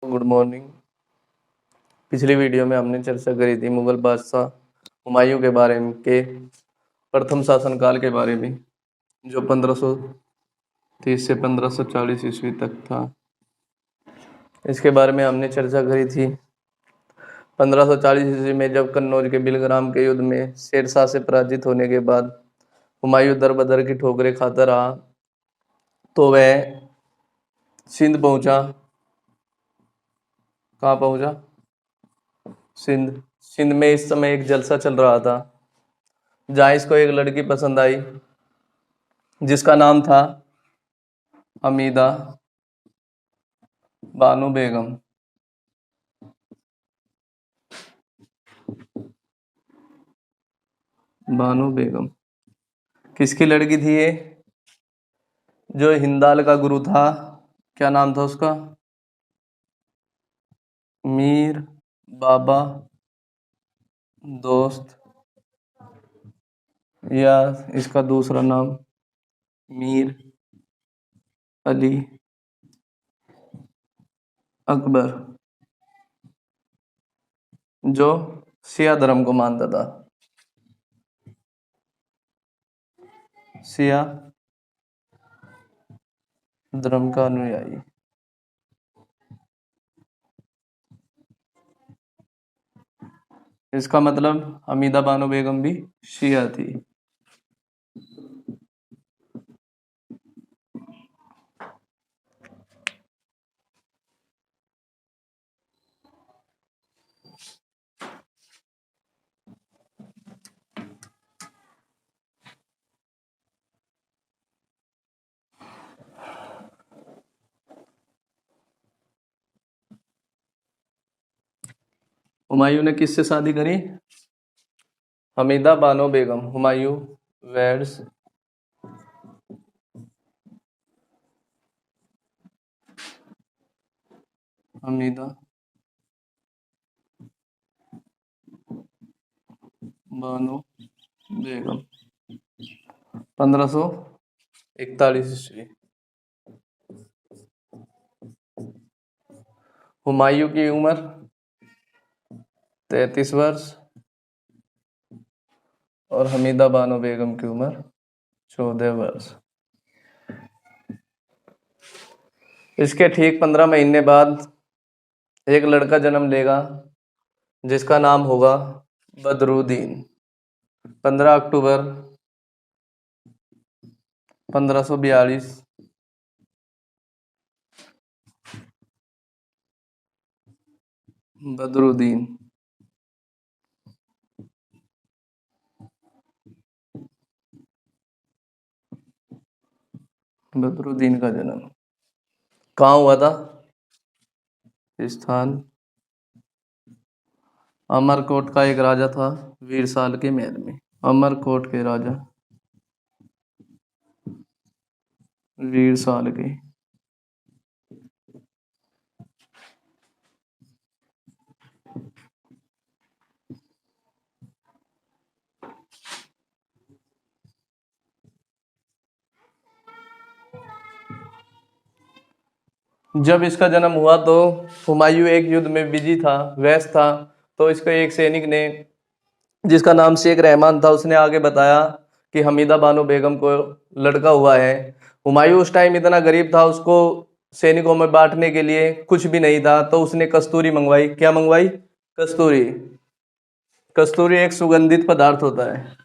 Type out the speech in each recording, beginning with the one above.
Good morning. पिछली video में हमने चर्चा करी थी मुगल बादशाह हुमायूं के बारे में के प्रथम शासनकाल के बारे में, जो 1530 से 1540 ईस्वी तक था। इसके बारे में हमने चर्चा करी थी। 1540 ईस्वी में जब कन्नौज के बिलग्राम के युद्ध में शेरशाह से पराजित होने के बाद हुमायूं दर बदर की ठोकरें खाता रहा, तो वह सिंध पहुंचा। कहाँ पहुंचा? सिंध। सिंध में इस समय एक जलसा चल रहा था, जहाँ इसको एक लड़की पसंद आई जिसका नाम था हमीदा बानो बेगम। बानो बेगम किसकी लड़की थी ये? जो हिंदाल का गुरु था, क्या नाम था उसका? मीर बाबा दोस्त, या इसका दूसरा नाम मीर अली अकबर, जो शिया धर्म को मानता था। शिया धर्म का अनुयायी। इसका मतलब हमीदा बानो बेगम भी शिया थी। हुमायूं ने किससे शादी करी? हमीदा बानो बेगम। हुमायूं वेड्स हमीदा बानो बेगम 1541 ईस्वी। हुमायूं की उम्र 33 वर्ष और हमीदा बानो बेगम की उम्र 14 वर्ष। इसके ठीक 15 महीने बाद एक लड़का जन्म लेगा जिसका नाम होगा बदरुद्दीन। 15 अक्टूबर 1542 बदरुद्दीन बदरुद्दीन का जन्म कहाँ हुआ था? स्थान अमरकोट का एक राजा था वीरसाल के महल में। अमरकोट के राजा वीरसाल के। जब इसका जन्म हुआ तो हुमायूं एक युद्ध में बिजी था, व्यस्त था। तो इसके एक सैनिक ने, जिसका नाम शेख रहमान था, उसने आगे बताया कि हमीदा बानो बेगम को लड़का हुआ है। हुमायूं उस टाइम इतना गरीब था, उसको सैनिकों में बांटने के लिए कुछ भी नहीं था, तो उसने कस्तूरी मंगवाई। क्या मंगवाई? कस्तूरी। कस्तूरी एक सुगंधित पदार्थ होता है।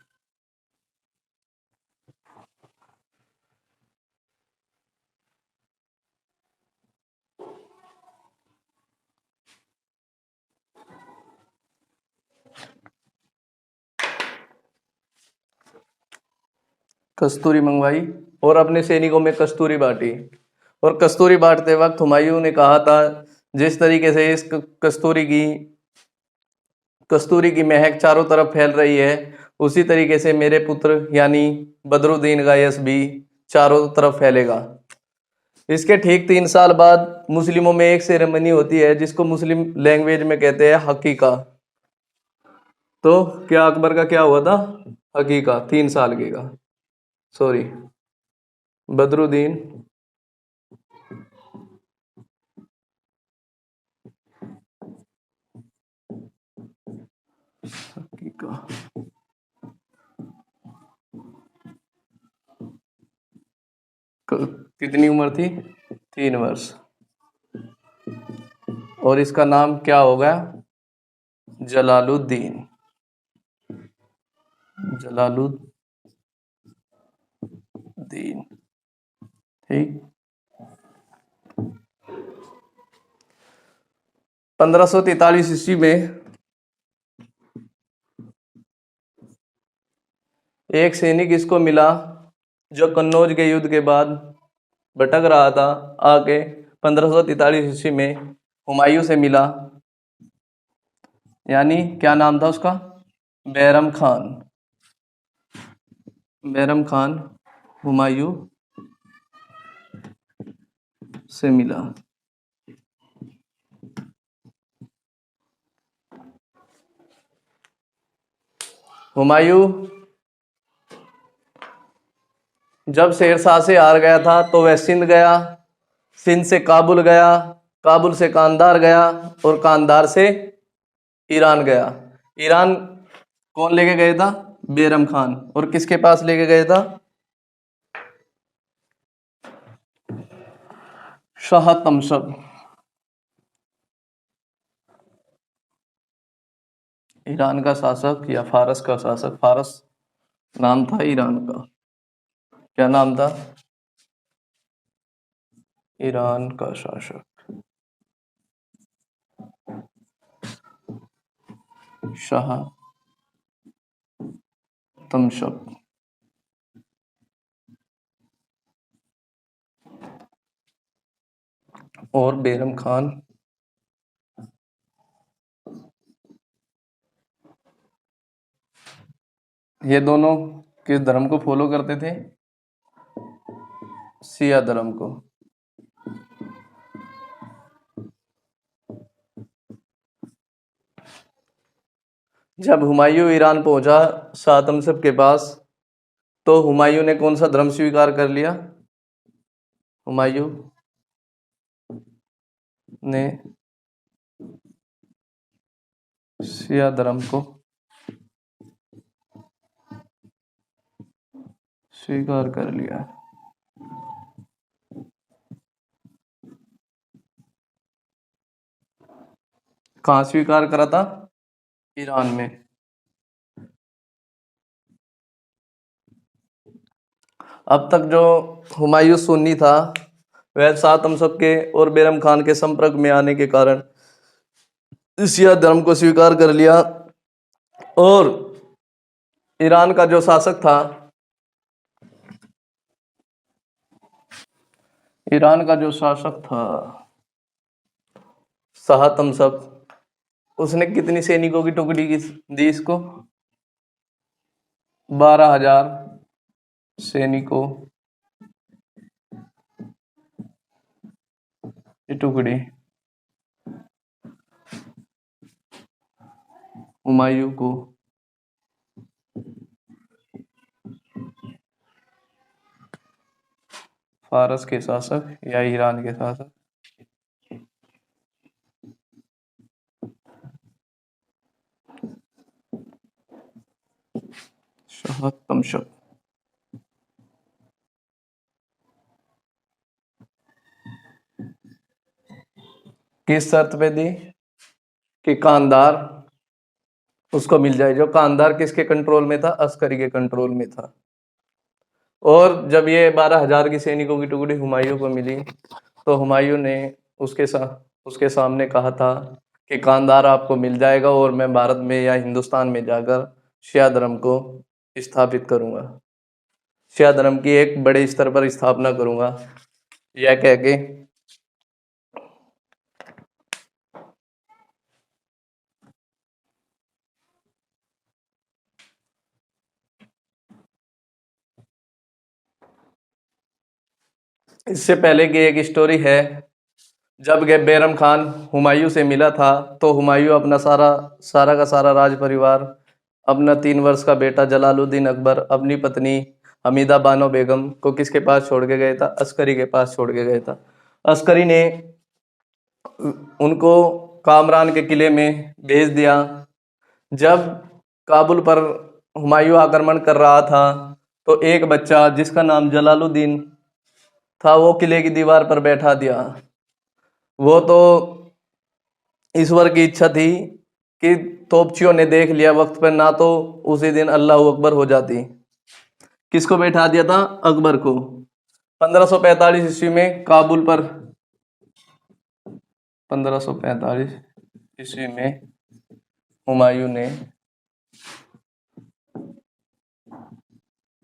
कस्तूरी मंगवाई और अपने सैनिकों में कस्तूरी बांटी। और कस्तूरी बांटते वक्त हुमायूं ने कहा था, जिस तरीके से इस कस्तूरी की महक चारों तरफ फैल रही है, उसी तरीके से मेरे पुत्र यानी बदरुद्दीन का यश भी चारों तरफ फैलेगा। इसके ठीक 3 साल बाद मुस्लिमों में एक सेरेमनी होती है जिसको मुस्लिम लैंग्वेज में कहते हैं हकीका। तो क्या अकबर का क्या हुआ था? हकीका, 3 साल के का। सॉरी, बदरुद्दीन का। कितनी उम्र थी? 3 वर्ष। और इसका नाम क्या हो गया? जलालुद्दीन। जलालुद्दीन। ठीक। 1543 ईस्वी में एक सैनिक इसको मिला जो कन्नौज के युद्ध के बाद भटक रहा था, आके 1543 ईस्वी में हुमायूं से मिला। यानी क्या नाम था उसका? बैरम खान। बैरम खान हुमायूं से मिला। हुमायूं जब शेरशाह से हार गया था तो वह सिंध गया, सिंध से काबुल गया, काबुल से कांधार गया और कांधार से ईरान गया। ईरान कौन लेके गए था? बैरम खान। और किसके पास लेके गए था? शाह तमशक। ईरान का शासक या फारस का शासक। फारस नाम था ईरान का। क्या नाम था? ईरान का शासक शाह तमशक। और बैरम खान ये दोनों किस धर्म को फॉलो करते थे? शिया धर्म को। जब हुमायूं ईरान पहुंचा शाह तमशक के पास, तो हुमायूं ने कौन सा धर्म स्वीकार कर लिया? हुमायूं ने शिया धर्म को स्वीकार कर लिया। कहाँ स्वीकार करा था? ईरान में। अब तक जो हुमायूं सुन्नी था वह शाह तमशक के और बैरम खान के संपर्क में आने के कारण शिया धर्म को स्वीकार कर लिया। और ईरान का जो शासक था, ईरान का जो शासक था शाह तमशक, उसने कितनी सैनिकों की टुकड़ी दी इसको? 12,000 सैनिकों की टुकड़ी हुमायूं को फारस के शासक या ईरान के शासक शाह तमशक किस शर्त पे दी? कि कांधार उसको मिल जाए। जो कांधार किसके कंट्रोल में था? अस्करी के कंट्रोल में था। और जब ये 12,000 की सैनिकों की टुकड़ी हुमायूं को मिली तो हुमायूं ने उसके सामने कहा था कि कांधार आपको मिल जाएगा और मैं भारत में या हिंदुस्तान में जाकर शिया धर्म को स्थापित करूंगा, शिया धर्म की एक बड़े स्तर पर स्थापना करूंगा। यह कह के इससे पहले की एक स्टोरी है। जब बैरम खान हुमायूं से मिला था तो हुमायूं अपना सारा का सारा राज परिवार, अपना 3 वर्ष का बेटा जलालुद्दीन अकबर, अपनी पत्नी हमीदा बानो बेगम को किसके पास छोड़ के गया था? अस्करी के पास छोड़ के गया था। अस्करी ने उनको कामरान के किले में भेज दिया। जब काबुल पर हुमायूं आक्रमण कर रहा था, तो एक बच्चा जिसका नाम जलालुद्दीन था वो किले की दीवार पर बैठा दिया। वो तो ईश्वर की इच्छा थी कि तोपचियों ने देख लिया वक्त पर, ना तो उसी दिन अल्लाह अकबर हो जाती। किसको बैठा दिया था? अकबर को। 1545 ईस्वी में काबुल पर 1545 ईस्वी में हुमायूं ने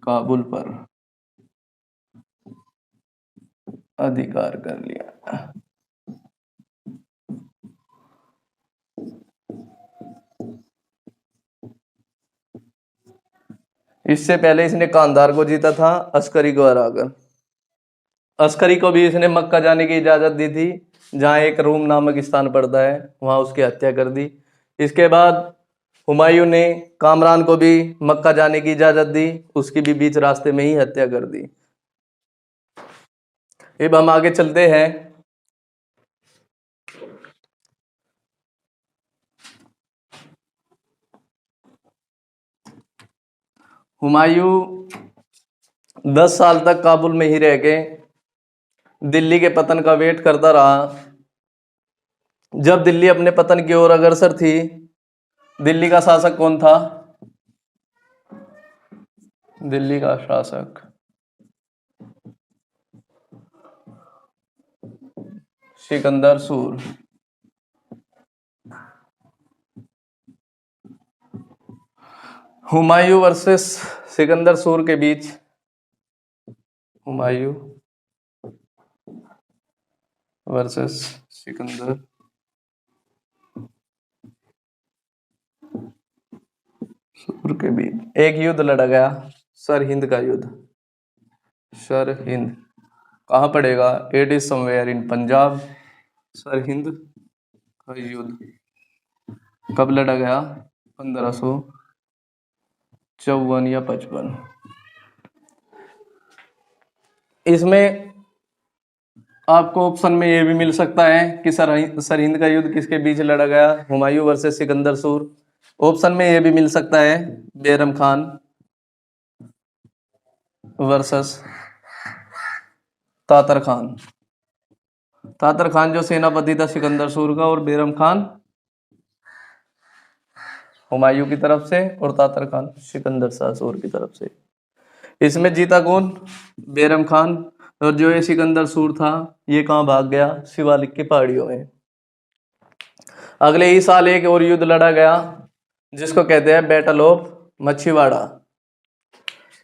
काबुल पर अधिकार कर लिया। इससे पहले इसने कांधार को जीता था अस्करी को हराकर। अस्करी को भी इसने मक्का जाने की इजाजत दी थी, जहां एक रूम नामक स्थान पड़ता है, वहां उसकी हत्या कर दी। इसके बाद हुमायूं ने कामरान को भी मक्का जाने की इजाजत दी, उसकी भी बीच रास्ते में ही हत्या कर दी। अब हम आगे चलते हैं। हुमायूं 10 साल तक काबुल में ही रह के दिल्ली के पतन का वेट करता रहा। जब दिल्ली अपने पतन की ओर अग्रसर थी, दिल्ली का शासक कौन था? दिल्ली का शासक सिकंदर सूर। हुमायूं वर्सेस सिकंदर सूर के बीच, हुमायूं वर्सेस सिकंदर सूर के बीच एक युद्ध लड़ा गया, सरहिंद का युद्ध। सरहिंद कहाँ पड़ेगा? It is somewhere in Punjab. Sirhind का युद्ध कब लड़ा गया? 1554 या 55। इसमें आपको ऑप्शन में ये भी मिल सकता है कि सरहिंद का युद्ध किसके बीच लड़ा गया? हुमायूं वर्सेस सिकंदर सूर। ऑप्शन में ये भी मिल सकता है बैरम खान वर्सेस तातर खान। तातर खान जो सेनापति था सिकंदर सूर का, और बैरम खान हुमायूं की तरफ से, और तातर खान सिकंदर शाह सूर की तरफ से। इसमें जीता कौन? बैरम खान। और जो ये सिकंदर सूर था, ये कहाँ भाग गया? शिवालिक की पहाड़ियों में। अगले ही साल एक और युद्ध लड़ा गया, जिसको कहते हैं बैटल ऑफ मछीवाड़ा।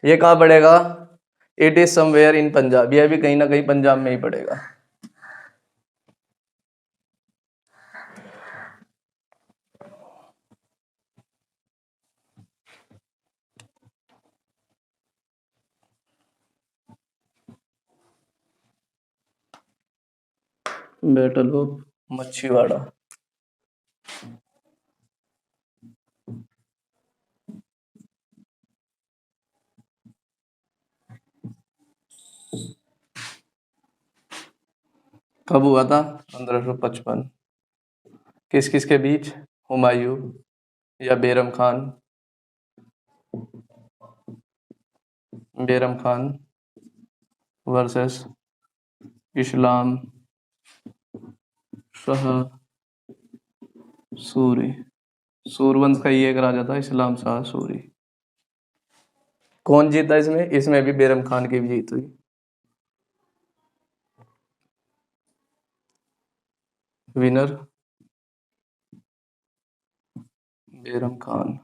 ये कहाँ पड़ेगा? It is somewhere in Punjab. यह भी कहीं ना कहीं पंजाब में ही पड़ेगा। Battle of Machhiwara. कब हुआ था? 1555। किस किस के बीच? हुमायूं या बैरम खान, बैरम खान वर्सेस इस्लाम शाह सूरी। सूरवंश का ही एक राजा था इस्लाम शाह सूरी। कौन जीता इसमें? इसमें भी बैरम खान की भी जीत हुई। विनर बैरम खान।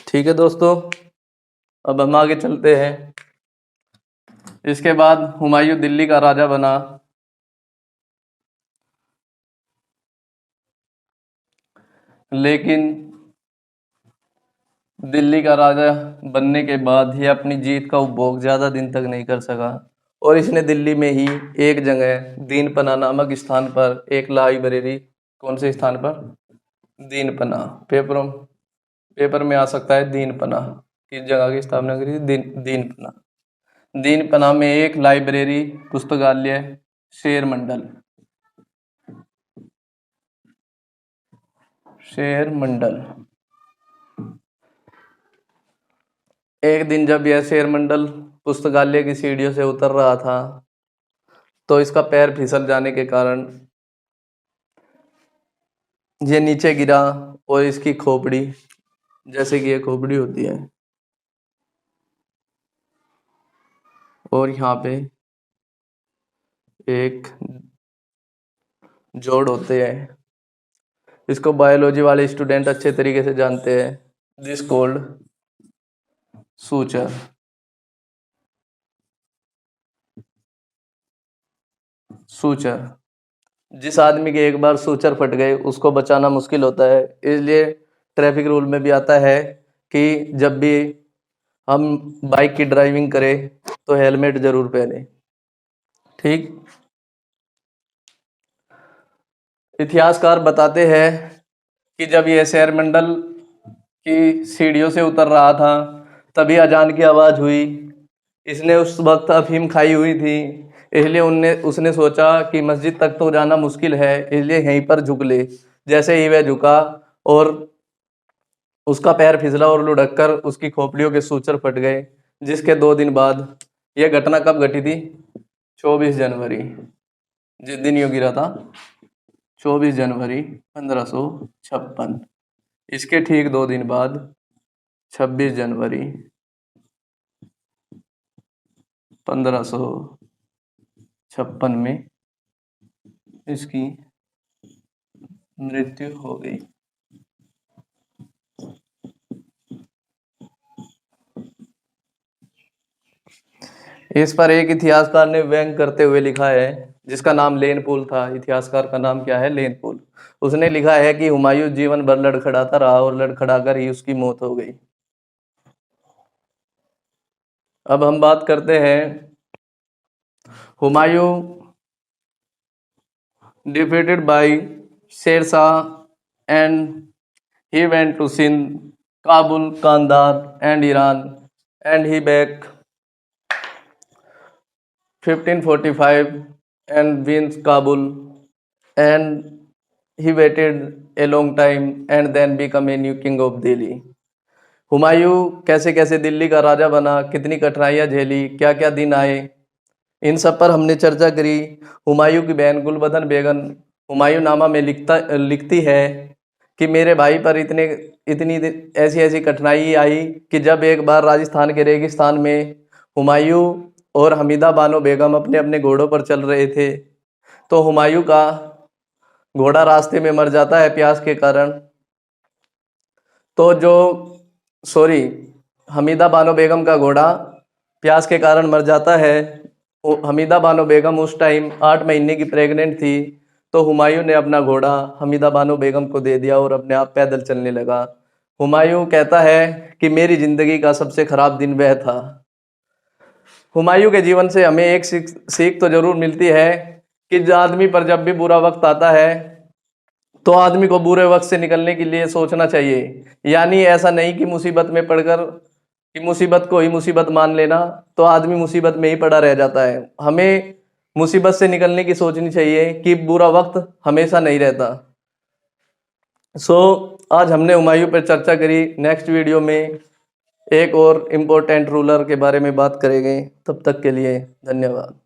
ठीक है दोस्तों, अब हम आगे चलते हैं। इसके बाद हुमायूं दिल्ली का राजा बना। लेकिन दिल्ली का राजा बनने के बाद ही अपनी जीत का उपभोग ज्यादा दिन तक नहीं कर सका, और इसने दिल्ली में ही एक जगह दीनपना नामक स्थान पर एक लाइब्रेरी, कौन से स्थान पर? दीनपना। पेपर में आ सकता है दीनपना, किस जगह की स्थापना करी? दीनपना। दीनपना में एक लाइब्रेरी, पुस्तकालय, शेर मंडल शेर मंडल। एक दिन जब यह शेर मंडल पुस्तकालय की सीढ़ियों से उतर रहा था तो इसका पैर फिसल जाने के कारण ये नीचे गिरा और इसकी खोपड़ी, जैसे कि ये खोपड़ी होती है, और यहाँ पे एक जोड़ होते हैं, इसको बायोलॉजी वाले स्टूडेंट अच्छे तरीके से जानते हैं। This called suture. सूचर, जिस आदमी के एक बार सूचर फट गए उसको बचाना मुश्किल होता है, इसलिए ट्रैफिक रूल में भी आता है कि जब भी हम बाइक की ड्राइविंग करें तो हेलमेट जरूर पहने। ठीक। इतिहासकार बताते हैं कि जब यह शेर मंडल की सीढ़ियों से उतर रहा था तभी अजान की आवाज हुई। इसने उस वक्त अफीम खाई हुई थी, इसलिए उसने सोचा कि मस्जिद तक तो जाना मुश्किल है, इसलिए यहीं पर झुक ले। जैसे ही वह झुका और उसका पैर फिसला और लुढ़क कर उसकी खोपड़ियों के सूचर फट गए, जिसके 2 दिन बाद, यह घटना कब घटी थी? 24 जनवरी, जिस दिन यूं गिरा था 24 जनवरी 1556। इसके ठीक 2 दिन बाद 26 जनवरी 1556 में इसकी मृत्यु हो गई। इस पर एक इतिहासकार ने व्यंग करते हुए लिखा है, जिसका नाम लेन पोल था। इतिहासकार का नाम क्या है? लेन पोल। उसने लिखा है कि हुमायूं जीवन भर लड़खड़ाता रहा और लड़खड़ाकर ही उसकी मौत हो गई। अब हम बात करते हैं Humayun defeated by Sher Shah and he went to Sindh, Kabul, Kandahar and Iran, and he back 1545 and wins Kabul, and he waited a long time and then become a new king of Delhi. Humayun कैसे कैसे दिल्ली का राजा बना, कितनी कठिनाइयां झेली, क्या क्या दिन आए, इन सब पर हमने चर्चा करी। हुमायूं की बहन गुलबदन बेगम हुमायूंनामा में लिखती है कि मेरे भाई पर इतनी ऐसी ऐसी कठिनाई आई कि जब एक बार राजस्थान के रेगिस्तान में हुमायूं और हमीदा बानो बेगम अपने अपने घोड़ों पर चल रहे थे तो हुमायूं का घोड़ा रास्ते में मर जाता है प्यास के कारण। हमीदा बानो बेगम का घोड़ा प्यास के कारण मर जाता है। हमीदा बानो बेगम उस टाइम 8 महीने की प्रेग्नेंट थी, तो हुमायूं ने अपना घोड़ा हमीदा बानो बेगम को दे दिया और अपने आप पैदल चलने लगा। हुमायूं कहता है कि मेरी जिंदगी का सबसे खराब दिन वह था। हुमायूं के जीवन से हमें एक सीख तो जरूर मिलती है कि आदमी पर जब भी बुरा वक्त आता है तो आदमी को बुरे वक्त से निकलने के लिए सोचना चाहिए, यानी ऐसा नहीं कि मुसीबत में पड़कर कि मुसीबत को ही मुसीबत मान लेना, तो आदमी मुसीबत में ही पड़ा रह जाता है। हमें मुसीबत से निकलने की सोचनी चाहिए कि बुरा वक्त हमेशा नहीं रहता। आज हमने हुमायूं पर चर्चा करी। नेक्स्ट वीडियो में एक और इम्पोर्टेंट रूलर के बारे में बात करेंगे। तब तक के लिए धन्यवाद।